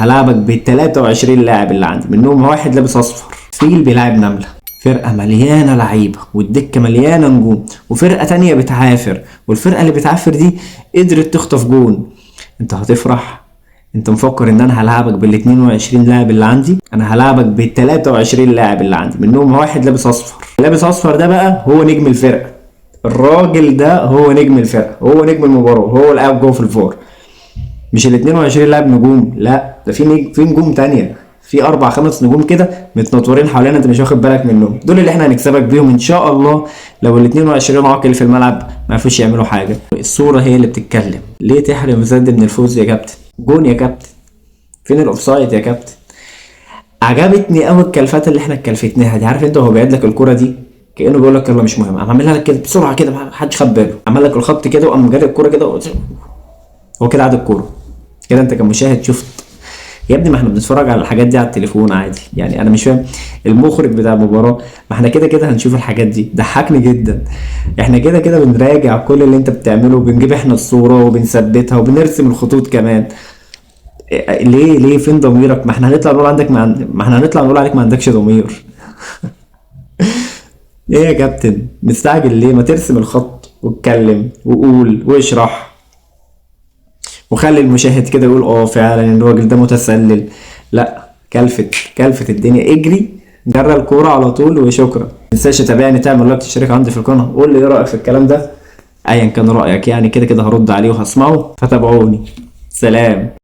انا هلاعبك ب 23 لاعب اللي عندي، منهم واحد لابس اصفر، فيل بيلعب نمله. فرقه مليانه لعيبه والدكه مليانه نجوم، وفرقه تانية بتعافر، والفرقه اللي بتعافر دي قدرت تخطف جون. انت هتفرح؟ انت مفكر ان انا هلعبك بال 22 لاعب اللي عندي؟ انا هلعبك بال 23 لاعب اللي عندي، منهم واحد لابس اصفر. لابس اصفر ده بقى هو نجم الفرقه. الراجل ده هو نجم الفرقه، هو نجم المباراه، هو اللي قاعد جوه في الفار. مش ال 22 لاعب نجوم، لا ده في نجوم تانية، في 4 5 نجوم كده متنطورين حوالينا انت مش واخد بالك منهم، دول اللي احنا هنكسبك بيهم ان شاء الله. لو ال 22 عاقل في الملعب ما عرفوش يعملوا حاجه. الصوره هي اللي بتتكلم. ليه تحرم زد من الفوز يا كابتن؟ جون يا كابتن، فين الاوفسايد يا كابتن؟ عجبتني قوي الكلفات اللي احنا اتكلفتناها دي. عارف انت هو بيعد لك الكوره دي كانه بيقول لك يلا مش مهم، قام عاملها لك كده بسرعه كده ما حدش خد باله، عمل لك الخط كده وقام جاري الكوره كده، هو كده عاد الكوره كده. انت كمشاهد شفت يا ابني؟ ما احنا بنتفرج على الحاجات دي على التليفون عادي يعني. انا مش فاهم المخرج بتاع المباراه، ما احنا كده كده هنشوف الحاجات دي. ضحكني جدا. احنا كده كده بنراجع كل اللي انت بتعمله، وبنجيب احنا الصوره وبنثبتها وبنرسم الخطوط كمان. ليه فين ضميرك؟ ما احنا هنطلع نقول عندك ما احنا هنطلع نقول عليك ما عندكش ضمير. ايه يا كابتن مستعجل ليه؟ ما ترسم الخط واتكلم وقول واشرح، وخلي المشاهد كده يقول اه فعلا الراجل ده متسلل. لا، كلفت الدنيا. اجري جرى الكوره على طول وشكرا. متنساش تتابعني، تعمل لايك، تشترك عندي في القناه، قول لي ايه رايك في الكلام ده. ايا كان رايك يعني كده كده هرد عليه وهسمعه، فتابعوني. سلام.